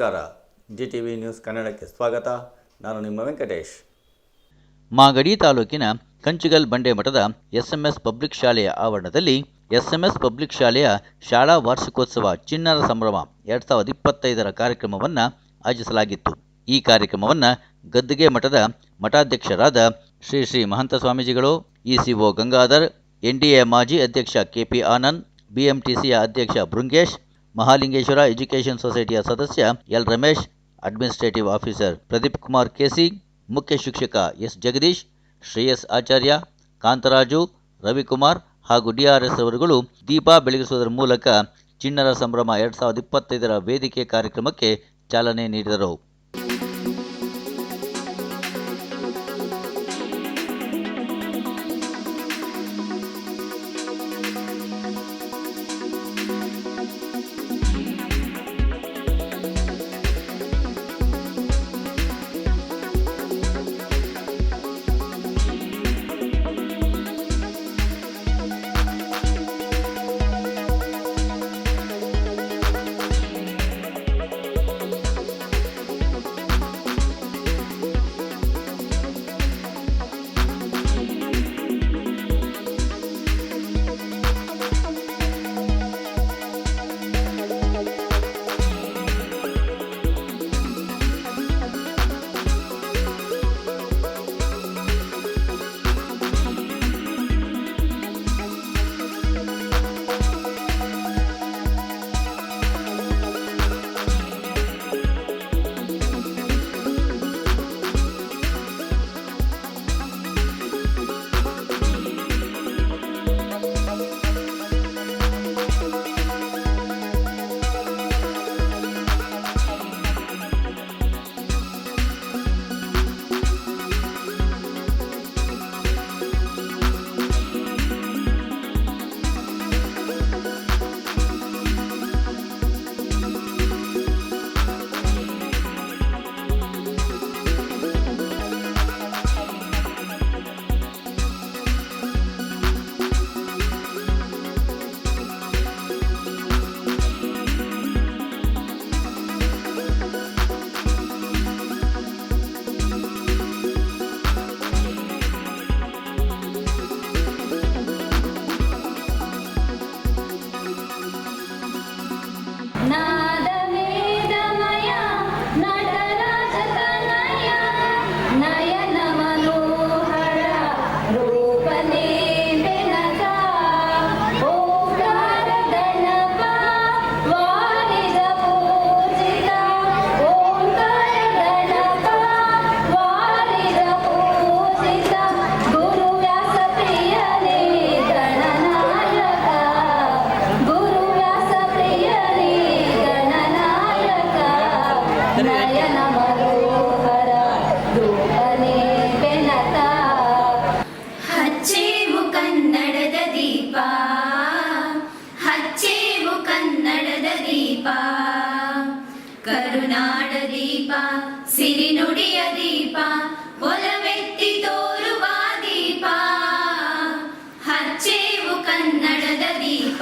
ನಮಸ್ಕಾರ. GTV news ಕನ್ನಡಕ್ಕೆ ಸ್ವಾಗತ. ನಾನು ನಿಮ್ಮ ವೆಂಕಟೇಶ್. ಮಾಗಡಿ ತಾಲೂಕಿನ ಕಂಚಿಗಲ್ ಬಂಡೆ ಮಠದ SMS ಪಬ್ಲಿಕ್ ಶಾಲೆಯ ಆವರಣದಲ್ಲಿ SMS ಪಬ್ಲಿಕ್ ಶಾಲೆಯ ಶಾಲಾ ವಾರ್ಷಿಕೋತ್ಸವ ಚಿಣ್ಣರ ಸಂಭ್ರಮ 2025ರ ಕಾರ್ಯಕ್ರಮವನ್ನು ಆಯೋಜಿಸಲಾಗಿತ್ತು. ಈ ಕಾರ್ಯಕ್ರಮವನ್ನು ಗದ್ದಿಗೆ ಮಠದ ಮಠಾಧ್ಯಕ್ಷರಾದ ಶ್ರೀ ಮಹಂತ ಸ್ವಾಮೀಜಿಗಳು, ECO ಗಂಗಾಧರ್, NDA ಮಾಜಿ ಅಧ್ಯಕ್ಷ KP ಆನಂದ್, BMTCಯ ಅಧ್ಯಕ್ಷ ಬೃಂಗೇಶ್, ಮಹಾಲಿಂಗೇಶ್ವರ ಎಜುಕೇಷನ್ ಸೊಸೈಟಿಯ ಸದಸ್ಯ L Ramesh, administrative officer Pradeep Kumar KC, ಮುಖ್ಯ ಶಿಕ್ಷಕ S ಜಗದೀಶ್, ಶ್ರೇಯಸ್ ಆಚಾರ್ಯ, ಕಾಂತರಾಜು, ರವಿಕುಮಾರ್ ಹಾಗೂ DRS ಅವರುಗಳು ದೀಪ ಬೆಳಗಿಸುವುದರ ಮೂಲಕ ಚಿಣ್ಣರ ಸಂಭ್ರಮ 2025ರ ವೇದಿಕೆ ಕಾರ್ಯಕ್ರಮಕ್ಕೆ ಚಾಲನೆ ನೀಡಿದರು. ಹಚ್ಚೇವು ಕನ್ನಡದ ದೀಪ, ಹಚ್ಚೇವು ಕನ್ನಡದ ದೀಪ, ಕರುನಾಡ ದೀಪ, ಸಿರಿನುಡಿಯ ದೀಪ, ಒಲವೆತ್ತಿ ತೋರುವ ದೀಪ. ಹಚ್ಚೇವು ಕನ್ನಡದ ದೀಪ,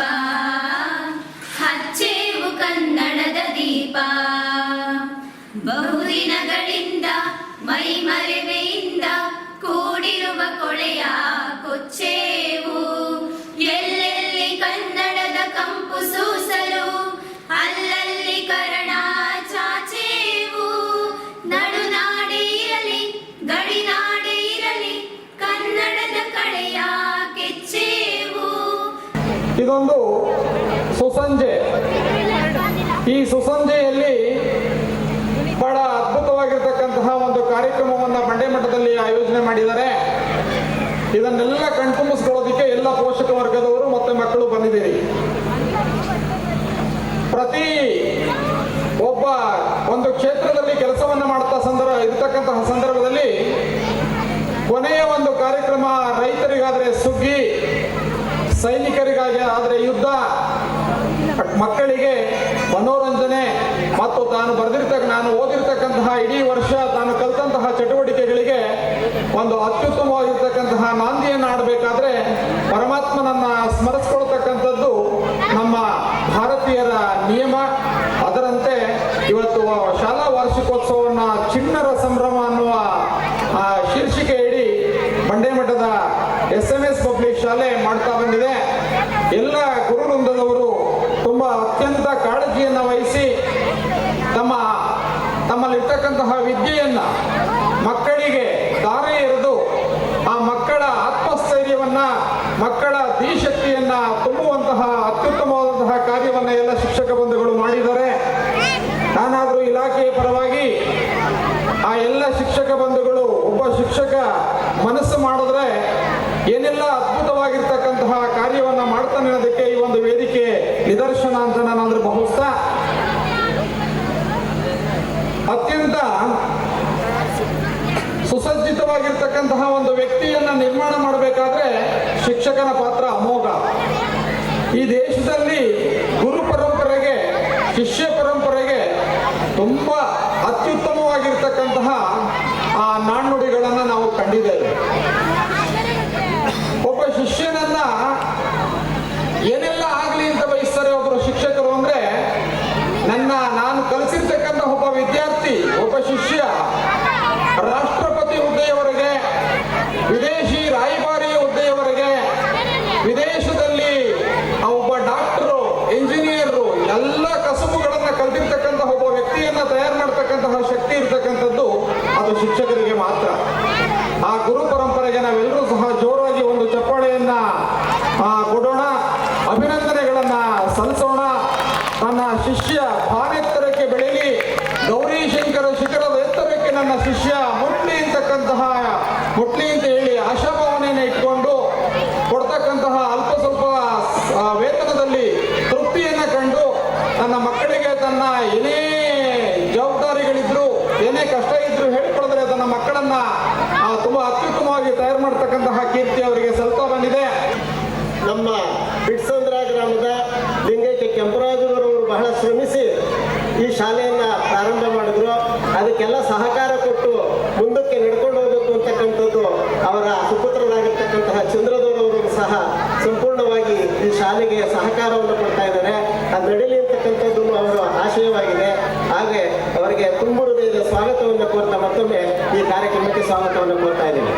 ಹಚ್ಚೇವು ಕನ್ನಡದ ದೀಪ. ಬಹುದಿನಗಳಿಂದ ಮೈಮರೆವೆಯಿಂದ ಕೂಡಿರುವ ಕೊಳೆಯ ಕೊಚ್ಚೇವು, ಎಲ್ಲೆಲ್ಲಿ ಕನ್ನಡದ ಕಂಪು ಸೂಸಲು ಅಲ್ಲಲ್ಲಿ ಕರಣ ಚಾಚೇವು. ನಡುನಾಡೆ ಇರಲಿ ಗಡಿನಾಡೆ ಇರಲಿ ಕನ್ನಡದ ಕಡೆಯ ಕೆಚ್ಚೇವು. ಇದೊಂದು ಸುಸಂಜೆ. ಈ ಸುಸಂಜೆಯಲ್ಲಿ ಬಹಳ ಅದ್ಭುತವಾಗಿರ್ತಕ್ಕಂತಹ ಒಂದು ಕಾರ್ಯಕ್ರಮವನ್ನು ಬಂಡೆ ಮಠದಲ್ಲಿ ಆಯೋಜನೆ ಮಾಡಿದ್ದಾರೆ. ಇದನ್ನೆಲ್ಲ ಕಣ್ತುಂಬಿಸ್ಕೊಳ್ಳೋದಕ್ಕೆ ಎಲ್ಲ ಪೋಷಕ ವರ್ಗದವರು ಮತ್ತೆ ಮಕ್ಕಳು ಬಂದಿದ್ದೀರಿ. ಪ್ರತಿ ಒಬ್ಬ ಒಂದು ಕ್ಷೇತ್ರದಲ್ಲಿ ಕೆಲಸವನ್ನ ಮಾಡ್ತಾ ಇರತಕ್ಕಂತಹ ಸಂದರ್ಭದಲ್ಲಿ ಕೊನೆಯ ಒಂದು ಕಾರ್ಯಕ್ರಮ ರೈತರಿಗಾದ್ರೆ ಸುಗ್ಗಿ, ಸೈನಿಕರಿಗಾಗಿ ಆದರೆ ಯುದ್ಧ, ಮಕ್ಕಳಿಗೆ ಮನೋರಂಜನೆ ಮತ್ತು ನಾನು ಓದಿರ್ತಕ್ಕಂತಹ ಇಡೀ ವರ್ಷ ತಾನು ಕಲಿತಂತಹ ಚಟುವಟಿಕೆಗಳಿಗೆ ಒಂದು ಅತ್ಯುತ್ತಮವಾಗಿರ್ತಕ್ಕಂತಹ ನಾಂದಿಯನ್ನು ಆಡಬೇಕಾದ್ರೆ ಪರಮಾತ್ಮನನ್ನ ಸ್ಮರಿಸ್ಕೊಳ್ತಕ್ಕಂಥದ್ದು ನಮ್ಮ ಭಾರತೀಯರ ನಿಯಮ. ಅದರಂತೆ ಇವತ್ತು ಇವತ್ತು ಶಾಲಾ ವಾರ್ಷಿಕೋತ್ಸವವನ್ನು ಚಿಣ್ಣರ ಸಂಭ್ರಮ ಅನ್ನುವ ಶೀರ್ಷಿಕೆಯಡಿ ಬಂಡೇಮಠದ SMS ಪಬ್ಲಿಕ್ ಶಾಲೆ ಮಾಡ್ತಾ ಬಂದಿದೆ. ಎಲ್ಲ ಗುರುವೃಂದದವರು ತುಂಬ ಅತ್ಯಂತ ಕಾಳಜಿಯನ್ನು ವಹಿಸಿ ತಮ್ಮಲ್ಲಿರ್ತಕ್ಕಂತಹ ವಿದ್ಯೆಯನ್ನು ಮಕ್ಕಳಿಗೆ ದಾರಿ ಎರೆದು ಆ ಮಕ್ಕಳ ಆತ್ಮಸ್ಥೈರ್ಯವನ್ನ, ಮಕ್ಕಳ ಧೀಶಕ್ತಿಯನ್ನ ತುಂಬುವಂತಹ ಅತ್ಯುತ್ತಮವಾದಂತಹ ಕಾರ್ಯವನ್ನು ಎಲ್ಲ ಶಿಕ್ಷಕ ಬಂಧುಗಳು ಮಾಡಿದ್ದಾರೆ. ನಾನಾದರೂ ಇಲಾಖೆಯ ಪರವಾಗಿ ಆ ಎಲ್ಲ ಶಿಕ್ಷಕ ಬಂಧುಗಳು, ಒಬ್ಬ ಶಿಕ್ಷಕ ಮನಸ್ಸು ಮಾಡಿದ್ರೆ ಏನೆಲ್ಲ ಅದ್ಭುತವಾಗಿರ್ತಕ್ಕಂತಹ ಕಾರ್ಯವನ್ನ ಮಾಡ್ತಾನೆ ಅನ್ನೋದಕ್ಕೆ ಈ ಒಂದು ವೇದಿಕೆ ನಿದರ್ಶನ ಅಂತ ನಾನಾದ್ರೂ ಭಾವಿಸ್ತಾ, ಅತ್ಯಂತ ಸುಸಜ್ಜಿತವಾಗಿರ್ತಕ್ಕಂತಹ ಒಂದು ವ್ಯಕ್ತಿಯನ್ನ ನಿರ್ಮಾಣ ಮಾಡಬೇಕಾದ್ರೆ ಶಿಕ್ಷಕನ ಪಾತ್ರ ಅಮೋಘ. ಈ ದೇಶದಲ್ಲಿ ಗುರು ಪರಂಪರೆಗೆ, ಶಿಷ್ಯ ಪರಂಪರೆಗೆ ತುಂಬಾ ಅತ್ಯುತ್ತಮವಾಗಿರ್ತಕ್ಕಂತಹ ಆ ನಾಣ್ಣುಡಿಗಳನ್ನು ನಾವು ಕಂಡಿದ್ದೇವೆ. ಒಬ್ಬ ಶಿಷ್ಯನನ್ನ ಏನೆಲ್ಲ ಆಗಲಿ ಅಂತ ಬಯಸ್ತಾರೆ ಒಬ್ಬರು ಶಿಕ್ಷಕರು ಅಂದ್ರೆ, ನಾನು ಕಲಿಸಿರ್ತಕ್ಕಂಥ ಒಬ್ಬ ವಿದ್ಯಾರ್ಥಿ, ಒಬ್ಬ ಶಿಷ್ಯ ರಾಷ್ಟ್ರಪತಿ ಹುದ್ದೆಯವರೆಗೆ, ವಿದೇಶಿ ರಾಯಭಾರಿ ಹುದ್ದೆಯವರೆಗೆ, ವಿದೇಶದಲ್ಲಿ ಒಬ್ಬ ಡಾಕ್ಟರು, ಇಂಜಿನಿಯರು, ಎಲ್ಲ ಕಸುಬುಗಳನ್ನ ಕಲಿತಿರ್ತಕ್ಕಂಥ ಒಬ್ಬ ವ್ಯಕ್ತಿಯನ್ನ ತಯಾರು ಮಾಡ್ತಕ್ಕಂತಹ ಶಕ್ತಿ ಇರ್ತಕ್ಕಂಥದ್ದು ಅದು ಶಿಕ್ಷಕರಿಗೆ ಮಾತ್ರ. ಆ ಗುರು ಪರಂಪರೆಗೆ ನಾವೆಲ್ಲರೂ ಸಹ ಜೋರಾಗಿ ಒಂದು ಚಪ್ಪಾಳೆಯನ್ನ ಕೊಡೋಣ, ಅಭಿನಂದನೆಗಳನ್ನ ಸಲ್ಲಿಸೋಣ. ನನ್ನ ಶಿಷ್ಯ ಭಾನೆತ್ತರಕ್ಕೆ ಬೆಳೀಲಿ, ಗೌರೀಶಂಕರ ಶಿಖರದ ಎತ್ತರಕ್ಕೆ ನನ್ನ ಶಿಷ್ಯ ಮುಟ್ಲಿ ಅಂತ ಹೇಳಿ ಆಶಾಭಾವನೆಯನ್ನು ಇಟ್ಕೊಂಡು ಕೊಡ್ತಕ್ಕಂತಹ ಅಲ್ಪ ಸ್ವಲ್ಪ ವೇತನದಲ್ಲಿ ತೃಪ್ತಿಯನ್ನ ಕಂಡು ನನ್ನ ಮಕ್ಕಳಿಗೆ ತನ್ನ ಏನೇ ಜವಾಬ್ದಾರಿಗಳಿದ್ರು, ಏನೇ ಕಷ್ಟ ಇದ್ರು ಹೇಳಿಕೊಡಿದ್ರೆ ತನ್ನ ಮಕ್ಕಳನ್ನ ತುಂಬಾ ಅತ್ಯುತ್ತಮವಾಗಿ ತಯಾರು ಮಾಡ್ತಕ್ಕಂತಹ ಕೀರ್ತಿ ಅವರಿಗೆ ಸಲ್ತಾ ಬಂದಿದೆ. ನಮ್ಮ ಬಿಟ್ಸಂದ್ರ ಗ್ರಾಮದ ಲಿಂಗೈಕ್ಯ ಕೆಂಪರಾಜುರವರು ಬಹಳ ಶ್ರಮಿಸಿ ಈ ಶಾಲೆಯನ್ನ ಪ್ರಾರಂಭ ಮಾಡಿದ್ರು. ಅದಕ್ಕೆಲ್ಲ ಸಹಕಾರ ಕೊಟ್ಟು ಮುಂದಕ್ಕೆ ನಡ್ಕೊಂಡು ಹೋಗಬೇಕು ಅಂತಕ್ಕಂಥದ್ದು ಅವರ ಸುಪುತ್ರರಾಗಿರ್ತಕ್ಕಂತಹ ಚಂದ್ರದವರವರು ಸಹ ಸಂಪೂರ್ಣವಾಗಿ ಈ ಶಾಲೆಗೆ ಸಹಕಾರವನ್ನು ಕೊಡ್ತಾ ಇದ್ದಾರೆ. ಅದು ನಡೀಲಿ ಅಂತಕ್ಕಂಥದ್ದು ಅವರ ಆಶಯವಾಗಿದೆ. ಹಾಗೆ ಅವರಿಗೆ ತುಂಬು ಹೃದಯದ ಸ್ವಾಗತವನ್ನು ಕೋರ್ತಾ ಮತ್ತೊಮ್ಮೆ ಈ ಕಾರ್ಯಕ್ರಮಕ್ಕೆ ಸ್ವಾಗತವನ್ನು ಕೋರ್ತಾ ಇದ್ದೀನಿ.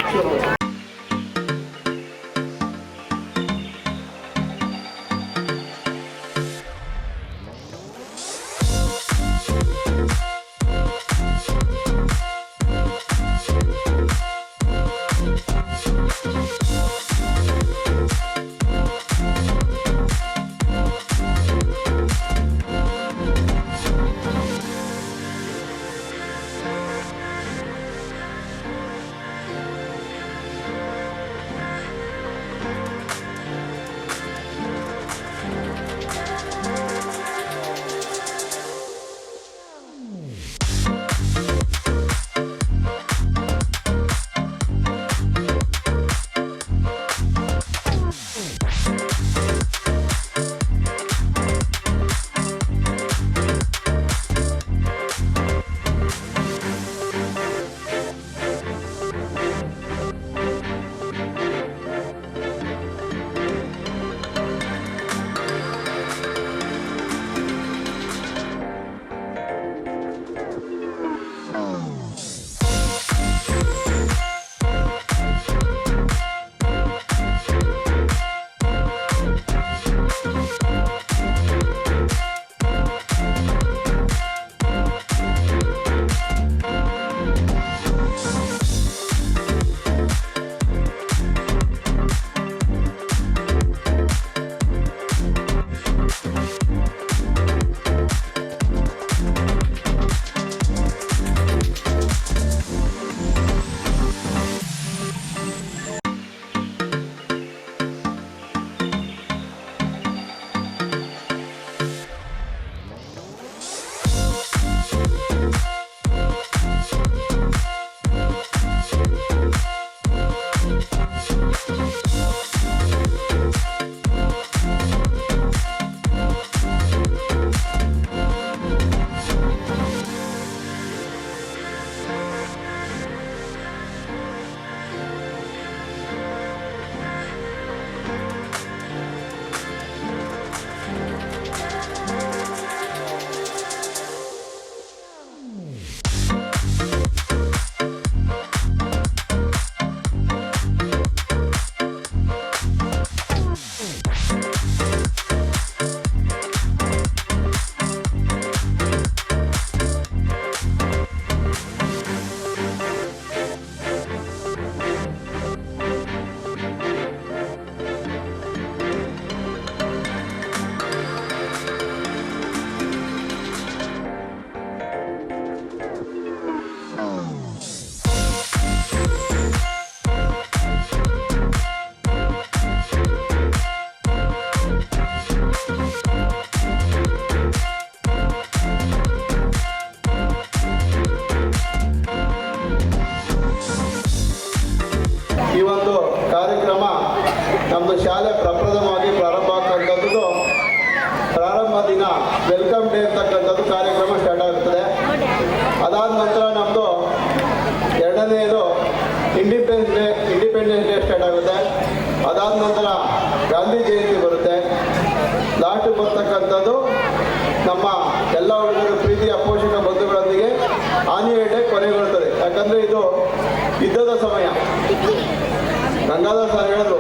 ಈ ಒಂದು ಕಾರ್ಯಕ್ರಮ ನಮ್ಮದು ಶಾಲೆ ಪ್ರಪ್ರಥಮವಾಗಿ ಪ್ರಾರಂಭ ಆಗ್ತಕ್ಕಂಥದ್ದು ಪ್ರಾರಂಭ ದಿನ ವೆಲ್ಕಮ್ ಡೇ ಅಂತಕ್ಕಂಥದ್ದು ಕಾರ್ಯಕ್ರಮ ಸ್ಟಾರ್ಟ್ ಆಗುತ್ತದೆ. ಅದಾದ ನಂತರ ನಮ್ಮದು ಎರಡನೆಯದು ಇಂಡಿಪೆಂಡೆನ್ಸ್ ಡೇ ಸ್ಟಾರ್ಟ್ ಆಗುತ್ತೆ. ಅದಾದ ನಂತರ ಗಾಂಧಿ ಜಯಂತಿ ಬರುತ್ತೆ. ಲಾಸ್ಟ್ ಬರ್ತಕ್ಕಂಥದ್ದು ನಮ್ಮ ಎಲ್ಲ ಹುಡುಗರು ಪ್ರೀತಿಯ ಪೋಷಕ ಬಂಧುಗಳೊಂದಿಗೆ ಆನ್ಯುವಲ್ ಡೇ ಕೊನೆಗೊಳ್ಳುತ್ತದೆ. ಯಾಕಂದರೆ ಇದು ಯುದ್ಧದ ಸಮಯ. ಗಂಗಾಧರ್ ಸರ್ ಹೇಳಿದ್ರು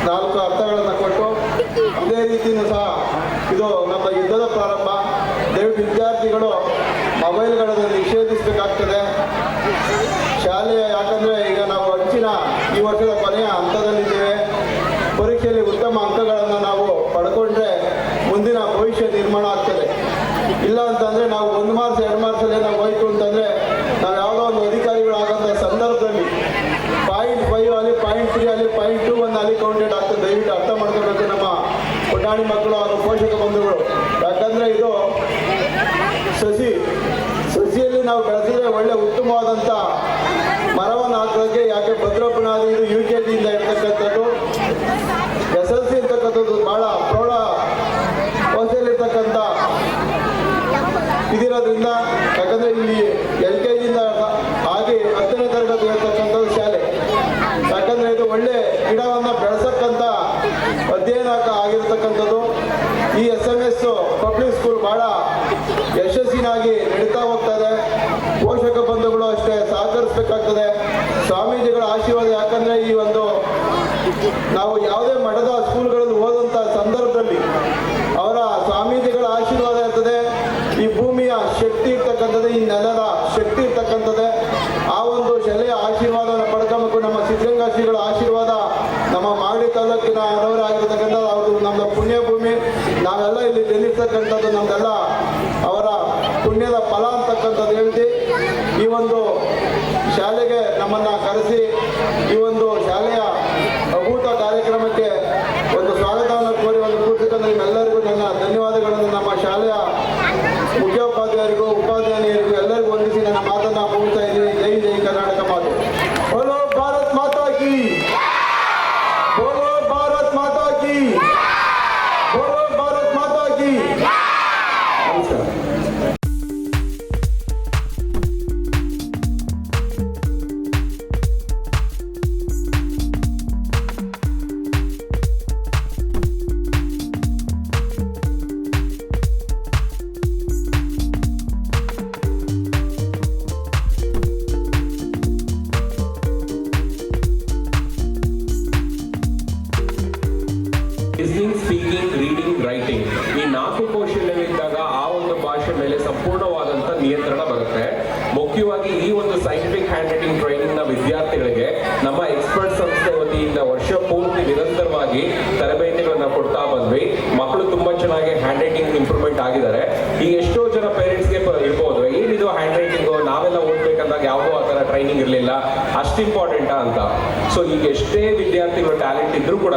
4 ಅರ್ಥಗಳನ್ನು ಕೊಟ್ಟು, ಅದೇ ರೀತಿಯೂ ಸಹ ಇದು ನಮ್ಮ ಯುದ್ಧದ ಪ್ರಾರಂಭ. ದಯವಿಟ್ಟು ವಿದ್ಯಾರ್ಥಿಗಳು ಮೊಬೈಲ್ಗಳನ್ನು ನಿಷೇಧಿಸಬೇಕಾಗ್ತದೆ ಶಾಲೆಯ. ಯಾಕಂದರೆ ಈಗ ನಾವು ಅಂಚಿನ ಈ ವರ್ಷದ ಕೊನೆಯ ಹಂತದಲ್ಲಿದ್ದೇವೆ. ಪರೀಕ್ಷೆಯಲ್ಲಿ ಉತ್ತಮ ಅಂಕಗಳನ್ನು ನಾವು ಪಡ್ಕೊಂಡ್ರೆ ಮುಂದಿನ ಭವಿಷ್ಯ ನಿರ್ಮಾಣ ಆಗ್ತದೆ. ಇಲ್ಲ ಅಂತಂದರೆ ನಾವು 1 ಮಾರ್ಕ್ಸ್ 2 ಮಾರ್ಕ್ಸಲ್ಲೇ ನಾವು ಹೋಯ್ತು ಅಂತಂದರೆ ನಾವು ಯಾವುದೋ ಒಂದು ಅಧಿಕಾರಿಗಳಾಗಂಥ ಸಂದರ್ಭದಲ್ಲಿ 0.5 ಅಲ್ಲಿ 0.3 ಅಲ್ಲಿ 0.21 ಅಲ್ಲಿ ಕೌಂಟೆಡ್ ಆಗ್ತದೆ. ದಯವಿಟ್ಟು ಅರ್ಥ ಮಾಡ್ಕೋಬೇಕು ನಮ್ಮ ಪುಟಾಣಿ ಮಕ್ಕಳು ಹಾಗೂ ಪೋಷಕ ಬಂಧುಗಳು. ಯಾಕಂದರೆ ಇದು ಸಸಿಯಲ್ಲಿ ನಾವು ಬೆಳೆಸಿದ್ರೆ ಒಳ್ಳೆ ಉತ್ತಮವಾದಂಥ ಮರವನ್ನು ಹಾಕೋಕ್ಕೆ. ಯಾಕೆ ಭದ್ರಪುನಾದಿ ಇದು UKG ಇಂದ ಇರ್ತಕ್ಕಂಥದ್ದು, SLC ಇರ್ತಕ್ಕಂಥದ್ದು ಭಾಳ ಪ್ರೌಢ ಅವಸ್ಥೆಯಲ್ಲಿರ್ತಕ್ಕಂಥ ಇದಿರೋದ್ರಿಂದ. ಯಾಕಂದರೆ ಇಲ್ಲಿ LKG ಇಂದ ಹಾಗೆ 10ನೇ ತರಗತಿ ಇರ್ತಕ್ಕಂಥದ್ದು ಶಾಲೆ. ಯಾಕಂದರೆ ಇದು ಒಳ್ಳೆ ಗಿಡವನ್ನು ಬೆಳೆಸಕ್ಕಂಥ ಅಧ್ಯಯನ ಆಗಿರ್ತಕ್ಕಂಥದ್ದು. ಈ SMS ಪಬ್ಲಿಕ್ ಸ್ಕೂಲ್ ಭಾಳ ಯಶಸ್ಸಿನಾಗಿ ನಡೀತಾ ಹೋಗ್ತದೆ. ಪೋಷಕ ಬಂಧುಗಳು ಅಷ್ಟೇ ಸಹಕರಿಸಬೇಕಾಗ್ತದೆ. ಸ್ವಾಮೀಜಿಗಳ ಆಶೀರ್ವಾದ. ಯಾಕಂದರೆ ಈ ಒಂದು ನಾವು ಯಾವುದೇ ಮಠದ ಸ್ಕೂಲ್ಗಳಲ್ಲಿ ಓದಂಥ ಸಂದರ್ಭದಲ್ಲಿ ಅವರ ಸ್ವಾಮೀಜಿಗಳ ಆಶೀರ್ವಾದ ಇರ್ತದೆ. ಈ ಭೂಮಿಯ ಶಕ್ತಿ ಇರ್ತಕ್ಕಂಥದ್ದು, ಈ ನೆಲದ ಶಕ್ತಿ ಇರ್ತಕ್ಕಂಥದ್ದೇ. ಆ ಒಂದು ಶಾಲೆಯ ಆಶೀರ್ವಾದವನ್ನು ಪಡ್ಕೊಬೇಕು. ನಮ್ಮ ಸಿದ್ಧಗಂಗಾ ಶ್ರೀಗಳ ಆಶೀರ್ವಾದ ನಮ್ಮ ಮಾಗಡಿ ತಾಲೂಕಿನ ಅವರಾಗಿರ್ತಕ್ಕಂಥದ್ದು. ಅವರು ನಮ್ಮ ಪುಣ್ಯ ಭೂಮಿ. ನಾವೆಲ್ಲ ಇಲ್ಲಿ ಜನಿಸ್ತಕ್ಕಂಥದ್ದು ನಮ್ದೆಲ್ಲ ಅವರ ಪುಣ್ಯದ ಫಲ ಅಂತಕ್ಕಂಥದ್ದು ಹೇಳ್ತಿ. ಈ ಒಂದು ಶಾಲೆಗೆ ನಮ್ಮನ್ನು ಕರೆಸಿ ಈ ಒಂದು ಶಾಲೆಯ ಅಭೂತ ಕಾರ್ಯಕ್ರಮಕ್ಕೆ ಒಂದು ಸ್ವಾಗತವನ್ನು ಕೋರಿ ಒಂದು ಕೂರ್ತಕ್ಕಂಥ ನಿಮ್ಮೆಲ್ಲರಿಗೂ ನನ್ನ ಧನ್ಯವಾದಗಳನ್ನು ನಮ್ಮ ಶಾಲೆಯ ಮುಖ್ಯೋಪಾಧ್ಯಾಯರಿಗೂ ಉಪಾಧ್ಯಾಯರಿಗೂ ಎಲ್ಲರಿಗೂ ವಂದಿಸಿ ನನ್ನ ಮಾತನ್ನು ಮುಗಿಸ್ತಾ ಇದ್ದೀನಿ. ಜೈ ಜೈ ಕರ್ನಾಟಕ ಮಾತು. ಬೋಲೋ ಭಾರತ್ ಮಾತಾ ಕಿ, ಬೋಲೋ ಭಾರತ್ ಮಾತಾ ಕಿ, ಬೋಲೋ ಭಾರತ್ ಮಾತಾ ಕಿ. ನಮಸ್ಕಾರ. ಲಿಸ್ನಿಂಗ್, ಸ್ಪೀಕಿಂಗ್, ರೀಡಿಂಗ್, ರೈಟಿಂಗ್ ಈ 4 ಕೌಶಲ್ಯವಿದ್ದಾಗ ಆ ಒಂದು ಭಾಷೆ ಮೇಲೆ ಸಂಪೂರ್ಣವಾದಂಥ ನಿಯಂತ್ರಣ ಬರುತ್ತೆ. ಮುಖ್ಯವಾಗಿ ಈ ಒಂದು ಸೈಂಟಿಫಿಕ್ ಹ್ಯಾಂಡ್ ರೈಟಿಂಗ್ ಟ್ರೈನಿಂಗ್ನ ವಿದ್ಯಾರ್ಥಿಗಳಿಗೆ ನಮ್ಮ ಎಕ್ಸ್ಪರ್ಟ್ ಸಂಸ್ಥೆ ವತಿಯಿಂದ ವರ್ಷ ಪೂರ್ತಿ ನಿರಂತರವಾಗಿ ತರಬೇತಿಗಳನ್ನು ಕೊಡ್ತಾ ಬಂದ್ವಿ. ಮಕ್ಕಳು ತುಂಬಾ ಚೆನ್ನಾಗಿ ಹ್ಯಾಂಡ್ ರೈಟಿಂಗ್ ಇಂಪ್ರೂವ್ಮೆಂಟ್ ಆಗಿದ್ದಾರೆ. ಈಗ ಎಷ್ಟೋ ಜನ ಪೇರೆಂಟ್ಸ್ಗೆ ಇರ್ಬೋದು, ಏನಿದು ಹ್ಯಾಂಡ್ ರೈಟಿಂಗು, ನಾವೆಲ್ಲ ಓದ್ಬೇಕಂದಾಗ ಯಾವುದೋ ಆ ಥರ ಟ್ರೈನಿಂಗ್ ಇರಲಿಲ್ಲ, ಅಷ್ಟು ಇಂಪಾರ್ಟೆಂಟಾ ಅಂತ. ಸೊ ಈಗ ಎಷ್ಟೇ ವಿದ್ಯಾರ್ಥಿಗಳು ಟ್ಯಾಲೆಂಟ್ ಇದ್ರೂ ಕೂಡ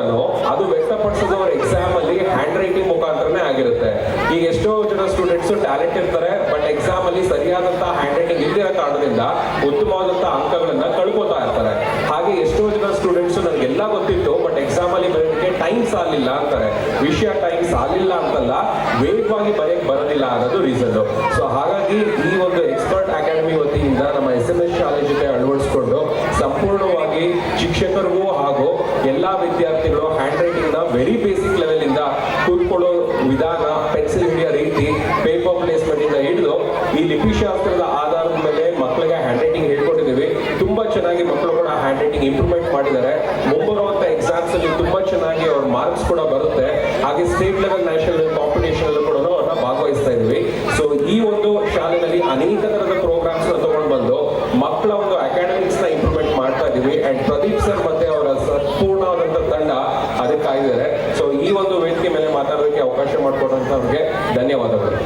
ಅದು ವ್ಯಕ್ತಪಡಿಸೋದು ಅವ್ರ ಎಕ್ಸಾಮ್ ಅಲ್ಲಿ ಹ್ಯಾಂಡ್ ರೈಟಿಂಗ್ ಮುಖಾಂತರನೇ ಆಗಿರುತ್ತೆ. ಈಗ ಎಷ್ಟೋ ಜನ ಸ್ಟೂಡೆಂಟ್ಸ್ ಟ್ಯಾಲೆಂಟ್ ಇರ್ತಾರೆ, ಬಟ್ ಎಕ್ಸಾಮ್ ಅಲ್ಲಿ ಸರಿಯಾದಂತಹ ಹ್ಯಾಂಡ್ ರೈಟಿಂಗ್ ಇಲ್ದಿರೋ ಕಾರಣದಿಂದ ಉತ್ತಮವಾದಂತಹ ಅಂಕಗಳನ್ನ ಕಳ್ಕೊತಾ ಇರ್ತಾರೆ. ಹಾಗೆ ಎಷ್ಟೋ ಜನ ಸ್ಟೂಡೆಂಟ್ಸ್ ನನಗೆಲ್ಲ ಗೊತ್ತಿತ್ತು, ಬಟ್ ಎಕ್ಸಾಮ್ ಅಲ್ಲಿ ಬರೋದಕ್ಕೆ ಟೈಮ್ ಸಾಲಿಲ್ಲ ಅಂತಾರೆ. ವಿಷಯ ಟೈಮ್ ಸಾಲಿಲ್ಲ ಅಂತಲ್ಲ, ವೇಗವಾಗಿ ಬರೆಯಕ್ಕೆ ಬರೋದಿಲ್ಲ ಅನ್ನೋದು ರೀಸನ್. ಸೊ ಹಾಗಾಗಿ ಈ ಒಂದು ಎಕ್ಸ್ಪರ್ಟ್ ಅಕಾಡೆಮಿ ವತಿಯಿಂದ ನಮ್ಮ SMS ಶಾಲೆ ಜೊತೆ ಅಳವಡಿಸಿಕೊಂಡು ಸಂಪೂರ್ಣವಾಗಿ ಶಿಕ್ಷಕರಿಗೂ ಹಾಗೂ ಎಲ್ಲಾ ವಿದ್ಯಾರ್ಥಿಗಳು ಹ್ಯಾಂಡ್ ರೈಟಿಂಗ್ ನ ವೆರಿ ಬೇಸಿಕ್ ಲೆವೆಲ್ ಇಂದ ಕೂತ್ಕೊಳ್ಳೋ ವಿಧಾನ, ಪೆನ್ಸಿಲ್ ಹಿಡಿಯೋ ರೀತಿ, ಪೇಪರ್ ಪ್ಲೇಸ್ಮೆಂಟ್ ಇಂದ ಹಿಡಿದು ಈ ಲಿಪಿಶಾಸ್ತ್ರದ ಆಧಾರದ ಮೇಲೆ ಮಕ್ಕಳಿಗೆ ಹ್ಯಾಂಡ್ ರೈಟಿಂಗ್ ಹೇಳ್ಕೊಟ್ಟಿದ್ದೀವಿ. ತುಂಬಾ ಚೆನ್ನಾಗಿ ಮಕ್ಕಳು ಕೂಡ ಹ್ಯಾಂಡ್ ರೈಟಿಂಗ್ ಇಂಪ್ರೂವ್ಮೆಂಟ್ ಮಾಡಿದ್ದಾರೆ. ಮುಂಬರುವಂತ ಎಕ್ಸಾಮ್ಸ್ ಅಲ್ಲಿ ತುಂಬಾ ಚೆನ್ನಾಗಿ ಅವ್ರ ಮಾರ್ಕ್ಸ್ ಕೂಡ ಬರುತ್ತೆ. ಹಾಗೆ ಸ್ಟೇಟ್ ಲೆವೆಲ್, ನ್ಯಾಷನಲ್ ಕಾಂಪಿಟೇಷನ್ ಅಲ್ಲೂ ಕೂಡ ಅವ್ರನ್ನ ಭಾಗವಹಿಸ್ತಾ ಇದ್ವಿ. ಸೊ ಈ ಒಂದು ಶಾಲೆಯಲ್ಲಿ ಅನೇಕ ತರದ ಪ್ರೋಗ್ರಾಮ್ಸ್ ತಗೊಂಡು ಬಂದು ಮಕ್ಕಳ ಒಂದು ಅಕಾಡೆಮಿಕ್ಸ್ ನ ಇಂಪ್ರೂವ್ಮೆಂಟ್ ಮಾಡ್ತಾ ಇದೀವಿ. ಅಂಡ್ ಪ್ರದೀಪ್ ಸರ್ ಮತ್ತೆ ಅವರ ಸಂಪೂರ್ಣವಾದಂತ ತಂಡ ಅದಕ್ಕಾಗಿದ್ದಾರೆ. ಸೊ ಈ ಒಂದು ವೇದಿಕೆ ಮೇಲೆ ಮಾತಾಡೋದಕ್ಕೆ ಅವಕಾಶ ಮಾಡಿಕೊಡುವಂತವ್ರಿಗೆ ಧನ್ಯವಾದಗಳು.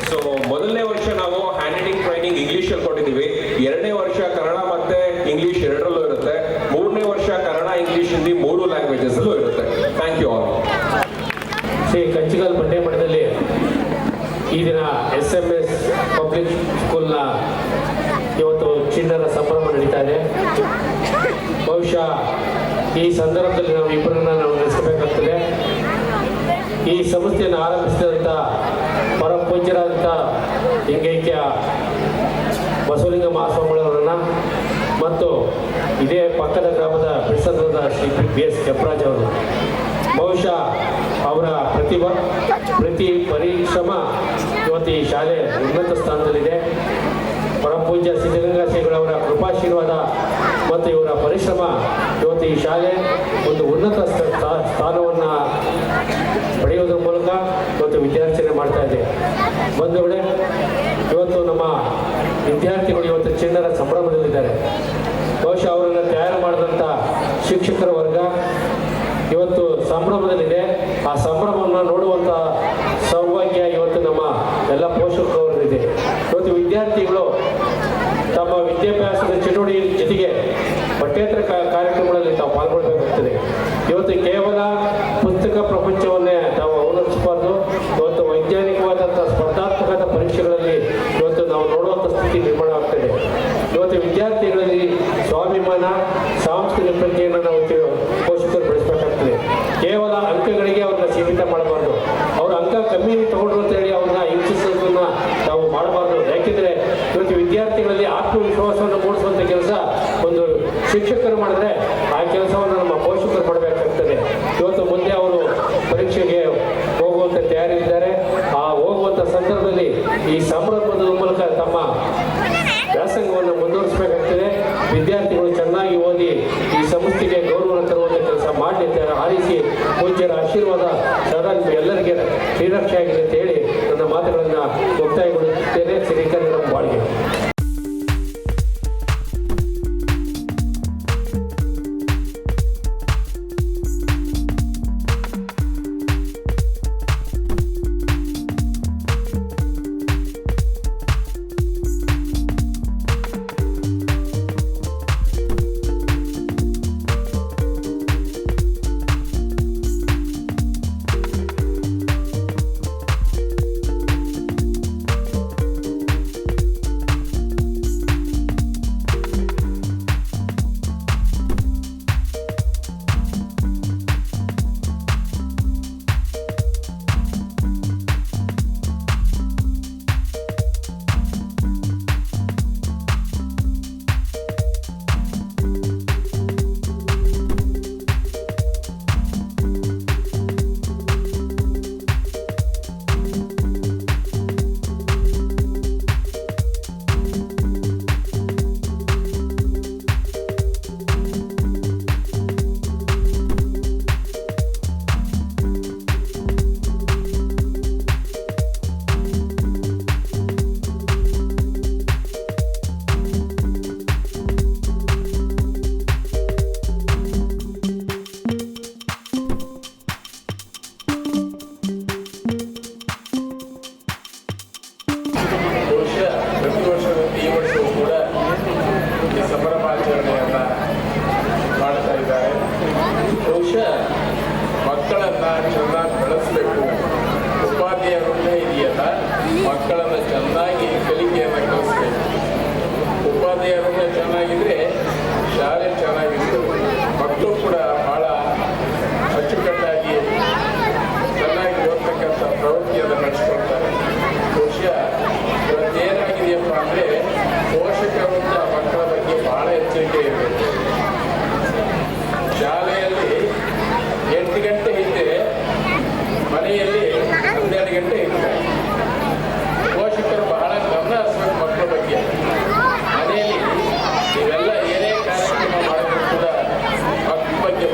ಸೊ ಮೊದಲನೇ ವರ್ಷ ನಾವು ಹ್ಯಾಂಡ್ ರೈಟಿಂಗ್ ಟ್ರೈನಿಂಗ್ ಇಂಗ್ಲಿಷ್ ಅಲ್ಲಿ ಕೊಟ್ಟಿದ್ದೀವಿ. 2ನೇ ವರ್ಷ ಕನ್ನಡ ಮತ್ತೆ ಇಂಗ್ಲಿಷ್ ಎರಡರಲ್ಲೂ ಇರುತ್ತೆ. 3ನೇ ವರ್ಷ ಕನ್ನಡ, ಇಂಗ್ಲಿಷ್, ಹಿಂದಿ 3 ಲ್ಯಾಂಗ್ವೇಜಸ್ ಅಲ್ಲೂ ಇರುತ್ತೆ. Thank you all. Shri Kanchigal Bande ಮಠದಲ್ಲಿ ಈ ದಿನ SMS ಪಬ್ಲಿಕ್ ಸ್ಕೂಲ್ನ ಇವತ್ತು ಚಿಣ್ಣರ ಸಂಭ್ರಮ ನಡೀತಾ ಇದೆ. ಬಹುಶಃ ಈ ಸಂದರ್ಭದಲ್ಲಿ ನಾವು ಇಬ್ಬರನ್ನ ನಾವು ನೆನೆಸಬೇಕಾಗ್ತದೆ. ಈ ಸಂಸ್ಥೆಯನ್ನು ಆರಂಭಿಸಿದಂಥ ಪರಮ ಪೂಜ್ಯರಾದಂಥ ಲಿಂಗೈಕ್ಯ ಬಸವಲಿಂಗ ಮಹಾಸ್ವಾಮಿಗಳವರನ್ನು ಮತ್ತು ಇದೇ ಪಕ್ಕದ ಗ್ರಾಮದ ಬಿಡ್ಸಂದ್ರದ ಶ್ರೀ BS ಕೆಂಪರಾಜ್ ಅವರು, ಬಹುಶಃ ಅವರ ಪ್ರತಿ ಪರಿಶ್ರಮ ಇವತ್ತು ಈ ಶಾಲೆ ಉನ್ನತ ಸ್ಥಾನದಲ್ಲಿದೆ. ಪರಮ ಪೂಜ್ಯ ಸಿದ್ಧಗಂಗಾ ಶ್ರೀಗಳವರ ಕೃಪಾಶೀರ್ವಾದ ಮತ್ತು ಇವರ ಪರಿಶ್ರಮ ಇವತ್ತು ಈ ಶಾಲೆ ಒಂದು ಉನ್ನತ ಸ್ಥಾನವನ್ನು ಪಡೆಯುವುದರ ಮೂಲಕ ಇವತ್ತು ವಿದ್ಯಾರ್ಚನೆ ಮಾಡ್ತಾ ಇದೆ. ಬಂಧುಗಳೇ, ಇವತ್ತು ನಮ್ಮ ವಿದ್ಯಾರ್ಥಿಗಳು ಇವತ್ತು ಚಿಣ್ಣರ ಸಂಭ್ರಮದಲ್ಲಿದ್ದಾರೆ. ಬಹುಶಃ ಅವರನ್ನು ತಯಾರು ಮಾಡಿದಂಥ ಶಿಕ್ಷಕರ ವರ್ಗ ಇವತ್ತು ಸಂಭ್ರಮದಲ್ಲಿದೆ. ಆ ಸಂಭ್ರಮವನ್ನು ನೋಡುವಂಥ ಸೌಭಾಗ್ಯ ಇವತ್ತು ನಮ್ಮ ಎಲ್ಲ ಪೋಷಕರವರಿದೆ. ಇವತ್ತು ವಿದ್ಯಾರ್ಥಿಗಳು ತಮ್ಮ ವಿದ್ಯಾಭ್ಯಾಸದ ಚಟುವಟಿಕೆ ಜೊತೆಗೆ ಪಠ್ಯೇತರ ಕಾರ್ಯಕ್ರಮಗಳಲ್ಲಿ ತಾವು ಪಾಲ್ಗೊಳ್ಳಬೇಕಾಗ್ತದೆ. ಇವತ್ತು ಕೇವಲ ಪುಸ್ತಕ ಪ್ರಪಂಚವನ್ನೇ ತಾವು ಅವಲಂಬಿಸಬಾರ್ದು. ಇವತ್ತು ವೈಜ್ಞಾನಿಕವಾದಂಥ ಸ್ಪರ್ಧಾತ್ಮಕ ಪರೀಕ್ಷೆಗಳಲ್ಲಿ ಇವತ್ತು ನಾವು ನೋಡುವಂಥ ಸ್ಥಿತಿ ನಿರ್ಮಾಣ ಆಗ್ತದೆ. ಇವತ್ತು ವಿದ್ಯಾರ್ಥಿಗಳಲ್ಲಿ ಸ್ವಾಭಿಮಾನ, ಸಾಂಸ್ಕೃತಿಕ ಪ್ರಜ್ಞೆಯನ್ನು ನಾವು ಪೋಷಕರು ಬೆಳೆಸಬೇಕಾಗ್ತದೆ. ಕೇವಲ ಅಂಕಗಳಿಗೆ ಅವ್ರನ್ನ ಸೀಮಿತ ಮಾಡಬಾರ್ದು. ಅವ್ರ ಅಂಕ ಕಮ್ಮಿ ತಗೊಂಡ್ರು ಅಂತ ಹೇಳಿ ಅವ್ರನ್ನ ಹಿಂಸಿಸೋದನ್ನ ನಾವು ಮಾಡಬಾರ್ದು. ಯಾಕೆಂದರೆ ಇವತ್ತು ವಿದ್ಯಾರ್ಥಿಗಳಲ್ಲಿ ಆತ್ಮವಿಶ್ವಾಸವನ್ನು ಮೂಡಿಸುವಂಥ ಕೆಲಸ ಒಂದು ಶಿಕ್ಷಕರು ಮಾಡಿದ್ರೆ ಆ ಕೆಲಸವನ್ನು ನಮ್ಮ ಪೋಷಕರು ಮಾಡಬೇಕಾಗ್ತದೆ. ಇವತ್ತು ಮುಂದೆ ಅವರು ಪರೀಕ್ಷೆಗೆ ಹೋಗುವಂಥ ತಯಾರಿದ್ದಾರೆ. ಆ ಹೋಗುವಂಥ ಸಂದರ್ಭದಲ್ಲಿ ಈ ಸಂಭ್ರಮದ ಮೂಲಕ ತಮ್ಮ ವ್ಯಾಸಂಗವನ್ನು ಮುಂದುವರಿಸಬೇಕಾಗ್ತದೆ. ವಿದ್ಯಾರ್ಥಿಗಳು ಚೆನ್ನಾಗಿ ಓದಿ ಈ ಸಂಸ್ಥೆಗೆ ಗೌರವ ತರುವಂಥ ಕೆಲಸ ಮಾಡಲಿದ್ದಾರೆ. ಆರಿಸಿ ಪೂಜ್ಯರ ಆಶೀರ್ವಾದ ಸದಾ ಎಲ್ಲರಿಗೆ ಶ್ರೀರಕ್ಷೆ ಆಗಿದೆ ಅಂತ ಹೇಳಿ ನನ್ನ ಮಾತುಗಳನ್ನು ಮುಕ್ತಾಯಗೊಳಿಸುತ್ತೇನೆ. ಶ್ರೀಕರಣ ಬಾಳ್ಗೆ. ಮಕ್ಕಳನ್ನು ಚೆನ್ನಾಗಿ ಬೆಳೆಸಬೇಕು. ಉಪಾಧ್ಯಾಯರನ್ನೇ ಇದೆಯಲ್ಲ, ಮಕ್ಕಳನ್ನು ಚೆನ್ನಾಗಿ ಕಲಿಕೆಯನ್ನು ಕಲಿಸಬೇಕು. ಉಪಾಧ್ಯಾಯರನ್ನೇ ಚೆನ್ನಾಗಿದ್ರೆ ಶಾಲೆ ಚೆನ್ನಾಗಿರ್ತದೆ. ಮಕ್ಕಳು ಕೂಡ ಭಾಳ ಅಚ್ಚುಕಟ್ಟಾಗಿ ಚೆನ್ನಾಗಿ ಓದ್ತಕ್ಕಂಥ ಪ್ರವೃತ್ತಿಯನ್ನು ನಡೆಸ್ಕೊಳ್ತಾರೆ. ಬಹುಶಃ ಇವತ್ತೇನಾಗಿದೆಯಪ್ಪ ಅಂದರೆ ಪೋಷಕರು ಮಕ್ಕಳ ಬಗ್ಗೆ ಭಾಳ ಎಚ್ಚರಿಕೆ ಇರಬೇಕು. ಶಾಲೆಯಲ್ಲಿ 8 ಗಂಟೆ ಹಿಂದೆ, ಮನೆಯಲ್ಲಿ 12 ಗಂಟೆ ಇರ್ತಾರೆ. ಪೋಷಕರು ಬಹಳ ಗಮನ ಹರಿಸಬೇಕು ಮಕ್ಕಳ ಬಗ್ಗೆ. ಮನೆಯಲ್ಲಿ ಇವೆಲ್ಲ ಏನೇ ಕಾರ್ಯಕ್ರಮ ಮಾಡಿದ್ರು ಕೂಡ ಮಕ್ಕಳ ಬಗ್ಗೆ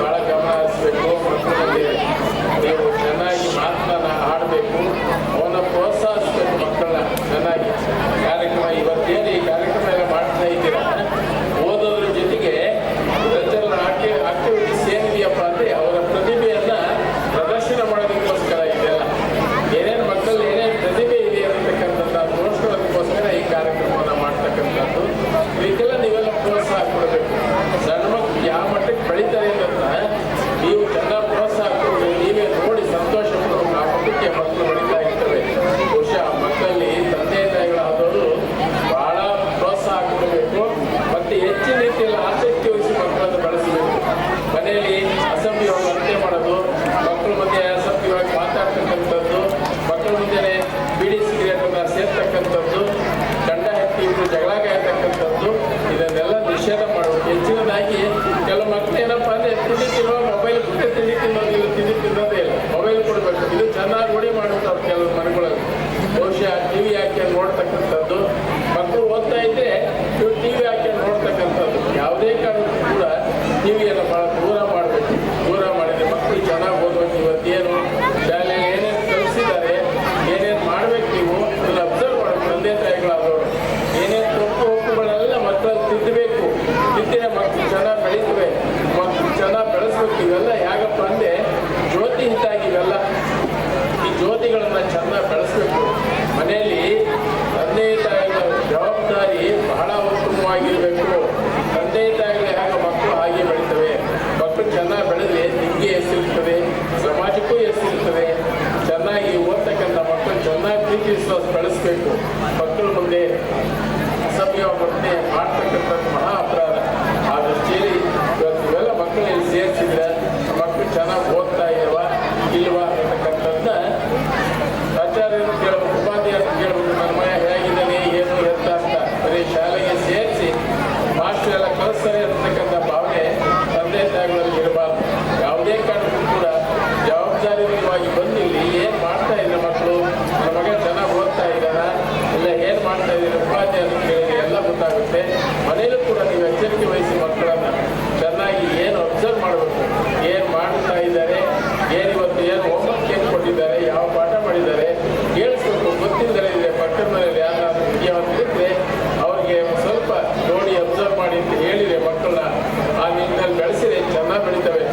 ಮನೆಯಲ್ಲೂ ಕೂಡ ನೀವು ಎಚ್ಚರಿಕೆ ವಹಿಸಿ ಮಕ್ಕಳನ್ನು ಚೆನ್ನಾಗಿ ಏನು ಅಬ್ಸರ್ವ್ ಮಾಡಬೇಕು, ಏನು ಮಾಡ್ತಾ ಇದ್ದಾರೆ, ಇವತ್ತು ಏನು ಹೋಮ್ವರ್ಕ್ ಏನು ಕೊಟ್ಟಿದ್ದಾರೆ, ಯಾವ ಪಾಠ ಮಾಡಿದ್ದಾರೆ ಕೇಳಿಸ್ಬೇಕು. ಗೊತ್ತಿಲ್ಲದೆ ಇದೆ ಪಕ್ಕದ ಮನೆಯಲ್ಲಿ ಯಾರಾದ್ರೂ ವಿದ್ಯಾವಂತರಿದ್ರೆ ಅವ್ರಿಗೆ ಸ್ವಲ್ಪ ನೋಡಿ ಅಬ್ಸರ್ವ್ ಮಾಡಿ ಅಂತ ಹೇಳಿದರೆ ಮಕ್ಕಳನ್ನ ಆ ನಿಟ್ಟಿನಲ್ಲಿ ಬೆಳೆಸಿದ್ರೆ ಚೆನ್ನಾಗಿ ಬೆಳಿತವೆ.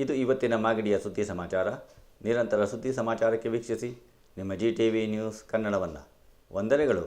ಇದು ಇವತ್ತಿನ ಮಾಗಡಿಯ ಸುದ್ದಿ ಸಮಾಚಾರ. ನಿರಂತರ ಸುದ್ದಿ ಸಮಾಚಾರಕ್ಕೆ ವೀಕ್ಷಿಸಿ ನಿಮ್ಮ GTV ನ್ಯೂಸ್ ಕನ್ನಡವನ್ನು. ವಂದನೆಗಳು.